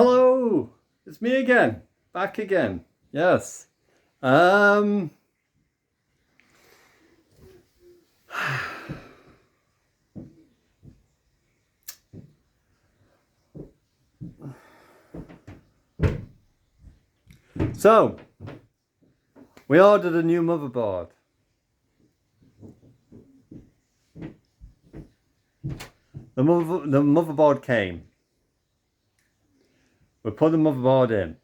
Hello, it's me again, back again. Yes. Um. So, we ordered a new motherboard. The motherboard came. We put the motherboard in.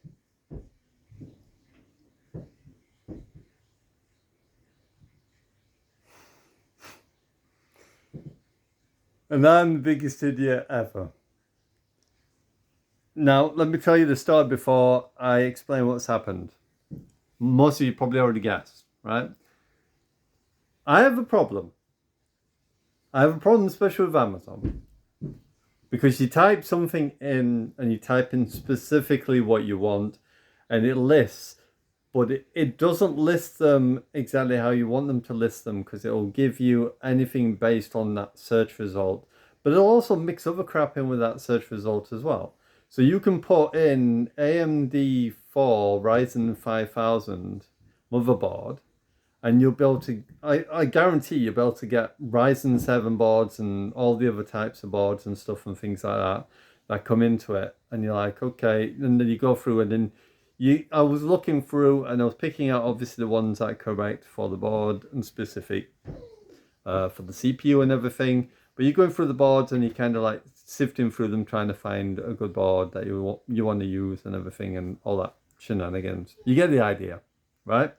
And I'm the biggest idiot ever. Now, let me tell you the story before I explain what's happened. Most of you probably already guessed, right? I have a problem. I have a problem, especially with Amazon. Because you type something in and you type in specifically what you want and it lists, but it doesn't list them exactly how you want them to list them because it'll give you anything based on that search result. But it'll also mix other crap in with that search result as well. So you can put in AMD 4 Ryzen 5000 motherboard and you'll be able to, I guarantee you'll be able to get Ryzen 7 boards and all the other types of boards and stuff and things like that come into it. And you're like, okay, and then you go through and then I was looking through and I was picking out obviously the ones that are correct for the board and specific for the CPU and everything. But you're going through the boards and you're kind of like sifting through them, trying to find a good board that you want to use and everything and all that shenanigans. You get the idea, right?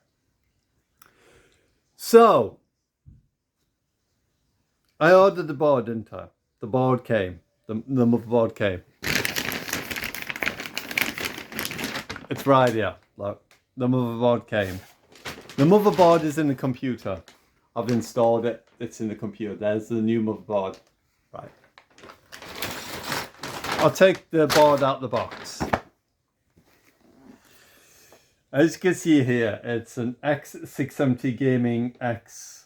So, I ordered the board, didn't I? The board came. The motherboard came. It's right here. Look, the motherboard came. The motherboard is in the computer. I've installed it. It's in the computer. There's the new motherboard. Right. I'll take the board out the box. As you can see here, it's an X670 Gaming X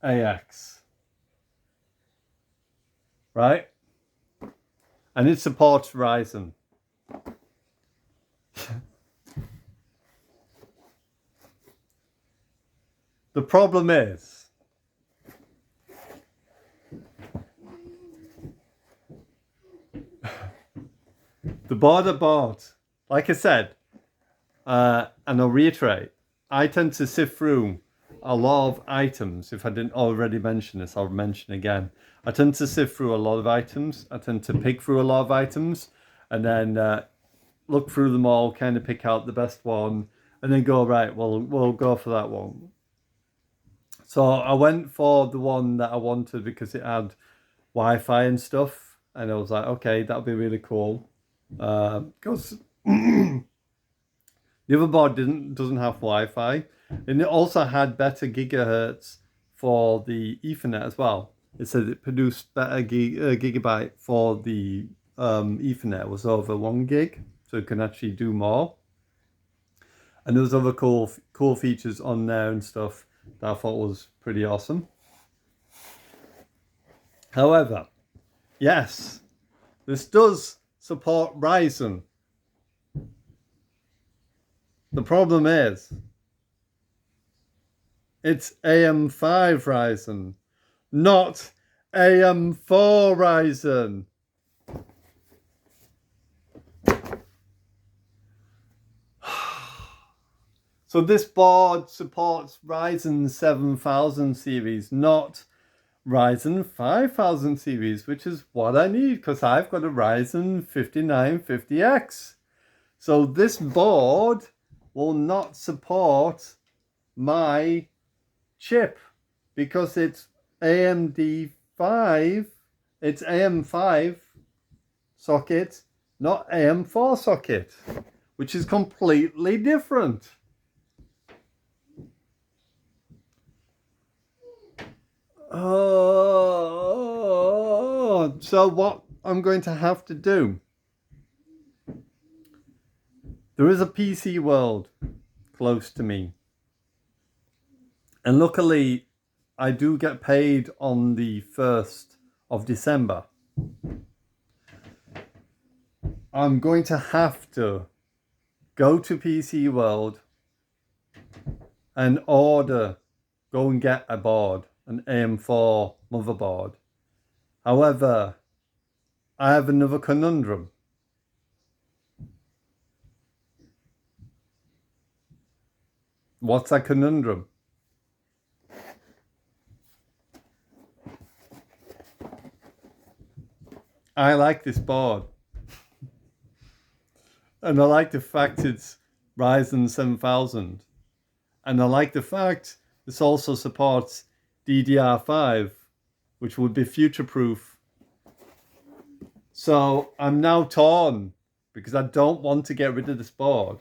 AX. Right? And it supports Ryzen. The problem is, the board I bought, like I said, and I'll reiterate, I tend to sift through a lot of items. If I didn't already mention this, I'll mention again. I tend to sift through a lot of items. I tend to pick through a lot of items and then look through them all, kind of pick out the best one and then go, right, well, we'll go for that one. So I went for the one that I wanted because it had Wi-Fi and stuff. And I was like, okay, that'll be really cool. Because the other board doesn't have Wi-Fi. And it also had better gigahertz for the Ethernet as well. It said it produced better gigabyte for the Ethernet. It was over 1 gig. So it can actually do more. And there was other cool features on there and stuff that I thought was pretty awesome. However, yes, this does support Ryzen. The problem is, it's AM5 Ryzen, not AM4 Ryzen. So this board supports Ryzen 7000 series, not Ryzen 5000 series, which is what I need because I've got a Ryzen 5950X. So this board will not support my chip because it's AMD 5, it's AM5 socket, not AM4 socket, which is completely different. Oh, so what I'm going to have to do, there is a PC World close to me. And luckily, I do get paid on the 1st of December. I'm going to have to go to PC World and go and get a board, an AM4 motherboard. However, I have another conundrum. What's that conundrum? I like this board. And I like the fact it's Ryzen 7000. And I like the fact this also supports DDR5, which would be future-proof. So I'm now torn because I don't want to get rid of this board,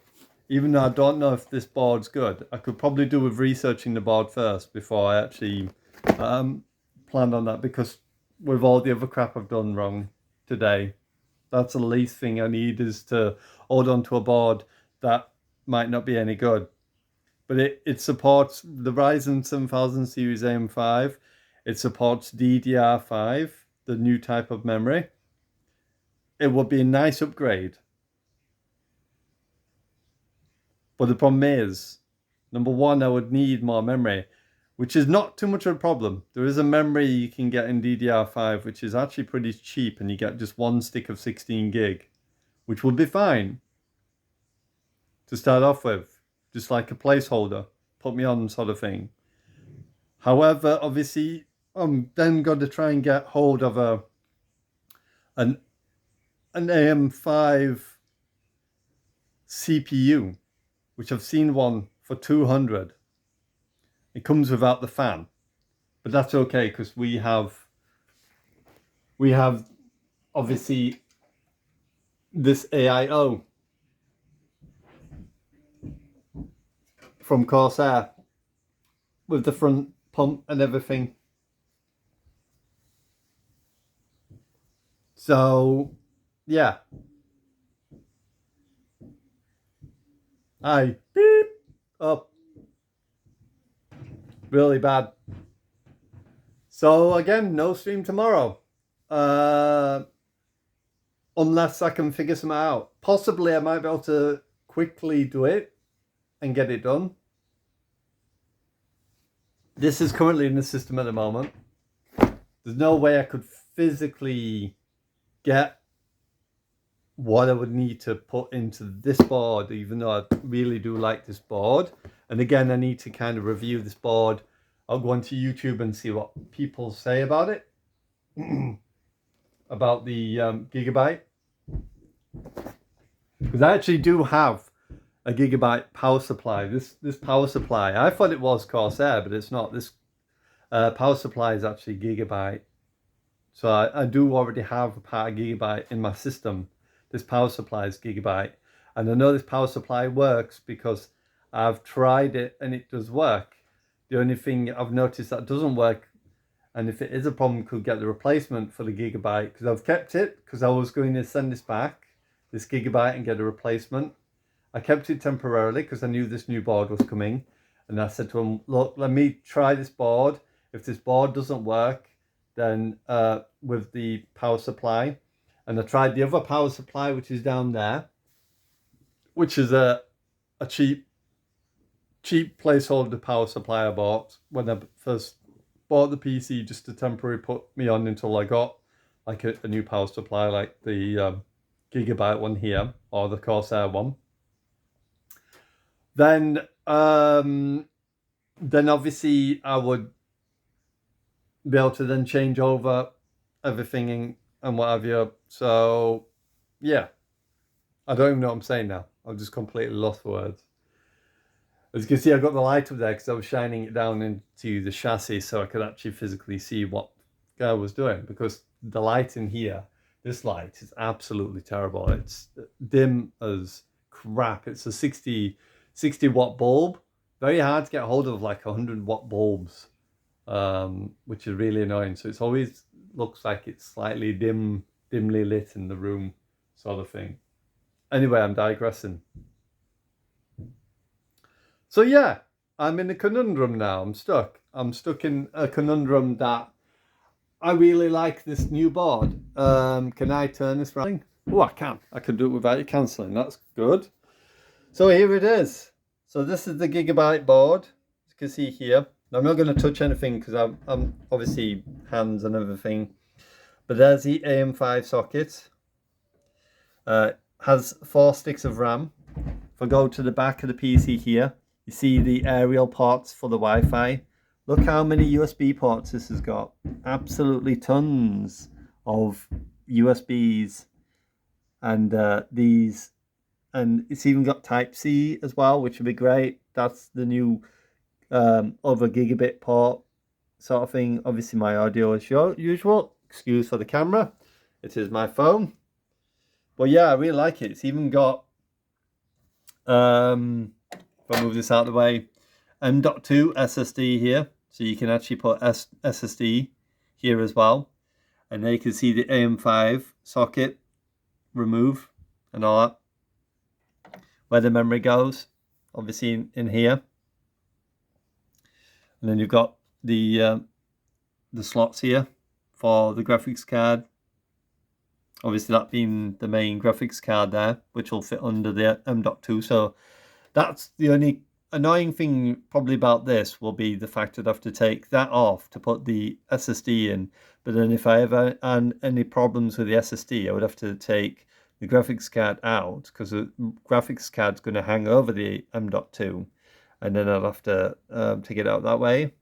even though I don't know if this board's good. I could probably do with researching the board first before I actually planned on that, because with all the other crap I've done wrong today, that's the least thing I need, is to hold on to a board that might not be any good. But it supports the Ryzen 7000 series AM5. It supports DDR5, the new type of memory. It would be a nice upgrade. But the problem is, number one, I would need more memory, which is not too much of a problem. There is a memory you can get in DDR5, which is actually pretty cheap, and you get just one stick of 16 gig, which would be fine to start off with, just like a placeholder, put me on sort of thing. However, obviously, I'm then got to try and get hold of an AM5 CPU, which I've seen one for 200. It comes without the fan, but that's okay, because we have obviously this AIO from Corsair with the front pump and everything. So yeah, I beep up really bad. So again, no stream tomorrow, unless I can figure something out. Possibly I might be able to quickly do it and get it done. This is currently in the system at the moment. There's no way I could physically get what I would need to put into this board, even though I really do like this board. And again, I need to kind of review this board. I'll go onto YouTube and see what people say about it, about the Gigabyte. Because I actually do have a Gigabyte power supply. This power supply, I thought it was Corsair, but it's not. This power supply is actually Gigabyte. So I do already have a part of Gigabyte in my system. This power supply is Gigabyte. And I know this power supply works because I've tried it and it does work. The only thing I've noticed that doesn't work, and if it is a problem, could get the replacement for the Gigabyte, because I've kept it because I was going to send this back, this Gigabyte, and get a replacement. I kept it temporarily because I knew this new board was coming, and I said to him, look, let me try this board. If this board doesn't work, then with the power supply. And I tried the other power supply, which is down there, which is a cheap placeholder power supply I bought when I first bought the PC, just to temporarily put me on until I got like a new power supply, like the Gigabyte one here, or the Corsair one. Then obviously I would be able to then change over everything and what have you. So yeah, I don't even know what I'm saying now. I've just completely lost for words. As you can see, I got the light up there because I was shining it down into the chassis so I could actually physically see what the guy was doing, because the light in here, this light, is absolutely terrible. It's dim as crap. It's a 60 watt bulb. Very hard to get hold of like 100 watt bulbs, which is really annoying. So it's always looks like it's slightly dimly lit in the room, sort of thing. Anyway, I'm digressing. So yeah, I'm in a conundrum now. I'm stuck in a conundrum that I really like this new board. Can I turn this around? Oh, I can do it without it cancelling. That's good. So here it is. So this is the Gigabyte board, as you can see here. I'm not going to touch anything because I'm obviously hands and everything. But there's the AM5 socket. Has 4 sticks of RAM. If I go to the back of the PC here, you see the aerial ports for the Wi-Fi. Look how many USB ports this has got. Absolutely tons of USBs. And these, and it's even got Type-C as well, which would be great. That's the new over gigabit port sort of thing. Obviously my audio is usual. Excuse for the camera. It is my phone. But yeah, I really like it. It's even got, if I move this out of the way, M.2 SSD here. So you can actually put SSD here as well. And there you can see the AM5 socket remove and all that. Where the memory goes, obviously in here. And then you've got the slots here for the graphics card. Obviously that being the main graphics card there, which will fit under the M.2. So that's the only annoying thing probably about this will be the fact that I have to take that off to put the SSD in. But then if I ever had any problems with the SSD, I would have to take the graphics card out because the graphics card's going to hang over the M.2. And then I'll have to take it out that way.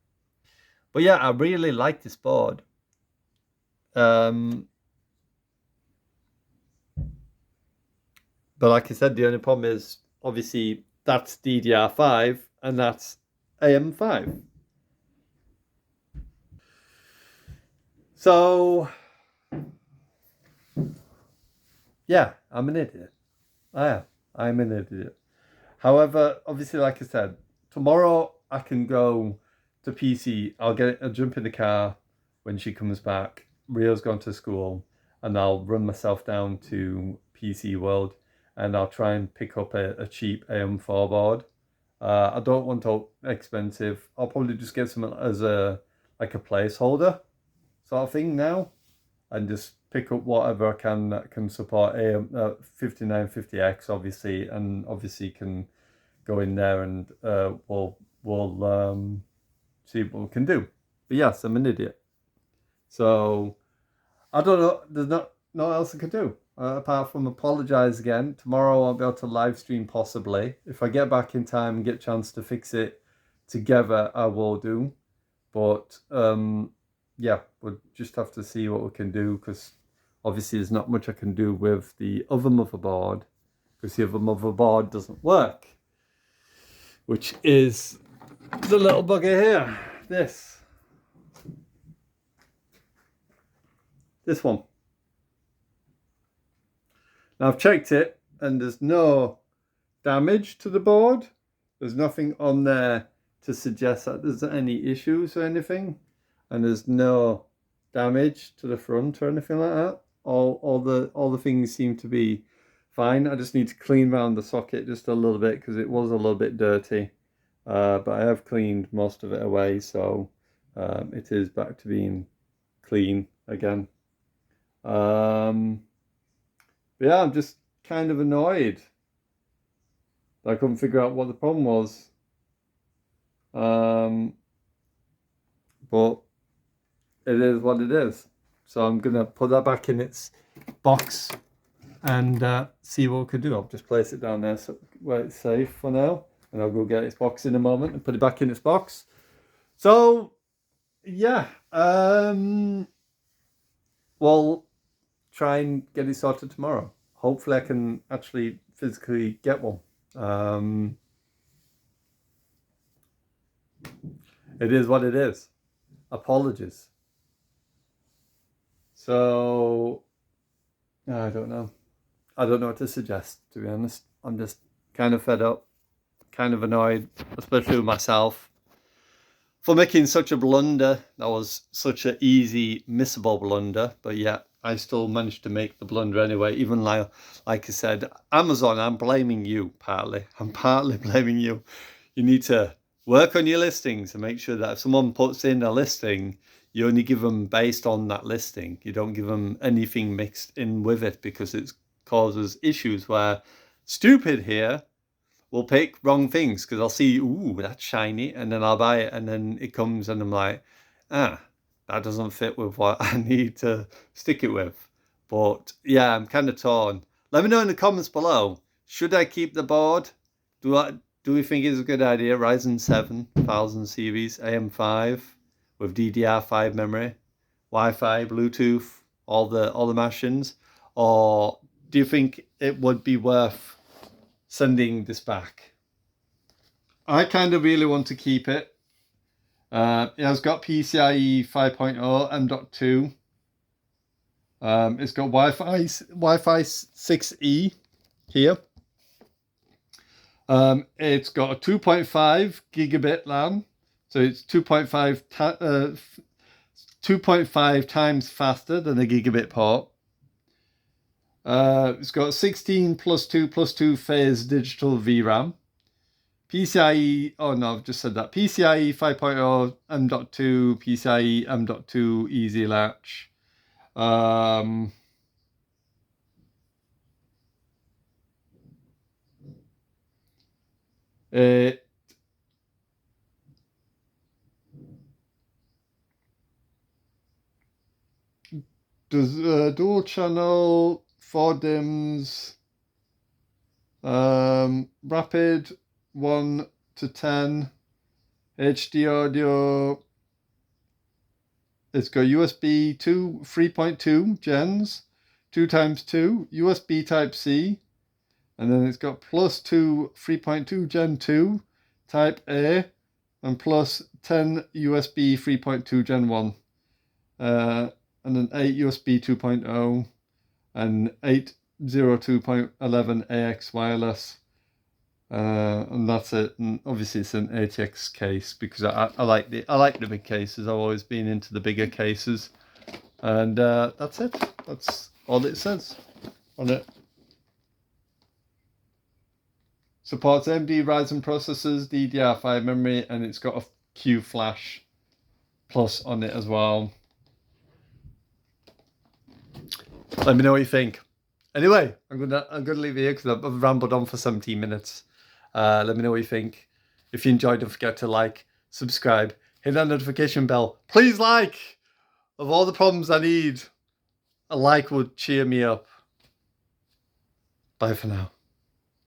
But yeah, I really like this board. But like I said, the only problem is obviously that's DDR5 and that's AM5. So yeah, I'm an idiot. I'm an idiot. However, obviously, like I said, tomorrow I can go to PC. I'll jump in the car when she comes back. Rio's gone to school, and I'll run myself down to PC World, and I'll try and pick up a cheap AM4 board. I don't want to expensive. I'll probably just get some as a placeholder sort of thing now, and just pick up whatever I can that can support AM 5950X obviously, and obviously can go in there and we'll see what we can do. But yes, I'm an idiot. So I don't know. There's not else I can do apart from apologize again. Tomorrow I'll be able to live stream possibly. If I get back in time and get a chance to fix it together, I will do. But yeah, we'll just have to see what we can do because obviously there's not much I can do with the other motherboard because the other motherboard doesn't work, which is the little bugger here. This one. Now I've checked it and there's no damage to the board. There's nothing on there to suggest that there's any issues or anything. And there's no damage to the front or anything like that. All the things seem to be fine. I just need to clean around the socket just a little bit because it was a little bit dirty. But I have cleaned most of it away, so it is back to being clean again. But yeah, I'm just kind of annoyed. I couldn't figure out what the problem was. But it is what it is. So I'm gonna put that back in its box and see what we can do. I'll just place it down there so where it's safe for now, and I'll go get its box in a moment and put it back in its box. So yeah, we'll try and get it sorted tomorrow. Hopefully I can actually physically get one. It is what it is. Apologies. So I don't know. I don't know what to suggest, to be honest. I'm just kind of fed up, kind of annoyed, especially with myself for making such a blunder. That was such an easy, missable blunder, but yeah, I still managed to make the blunder anyway. Even like I said, Amazon, I'm blaming you partly. I'm partly blaming you. You need to work on your listings and make sure that if someone puts in a listing, you only give them based on that listing. You don't give them anything mixed in with it because it's causes issues where stupid here will pick wrong things because I'll see, ooh, that's shiny, and then I'll buy it, and then it comes and I'm like, that doesn't fit with what I need to stick it with. But yeah, I'm kind of torn. Let me know in the comments below. Should I keep the board? Do we think it's a good idea? Ryzen 7000 series AM5 with DDR5 memory, Wi-Fi, Bluetooth, all the machines, or do you think it would be worth sending this back? I kind of really want to keep it. It has got PCIe 5.0 M.2. It's got Wi-Fi 6E here. It's got a 2.5 gigabit LAN, so it's 2.5 times faster than a gigabit port. It's got 16 plus 2 phase digital VRAM. PCIe, oh no, I've just said that. PCIe 5.0 M.2, PCIe M.2 Easy Latch. It does dual channel, 4 DIMMs, rapid 1 to 10, HD audio. It's got USB 3.2 gens, 2x2, USB Type-C, and then it's got plus 2 3.2 Gen 2 Type A, and plus 10 USB 3.2 Gen 1, and then 8 USB 2.0, and 802.11 AX wireless, and that's it. And obviously it's an ATX case because I like the big cases. I've always been into the bigger cases, and that's it. That's all it says on it. Supports AMD Ryzen processors, DDR5 memory, and it's got a Q Flash Plus on it as well. Let me know what you think. Anyway, I'm gonna leave it here because I've rambled on for 17 minutes. Let me know what you think. If you enjoyed, don't forget to like, subscribe, hit that notification bell. Please like! Of all the problems I need, a like would cheer me up. Bye for now.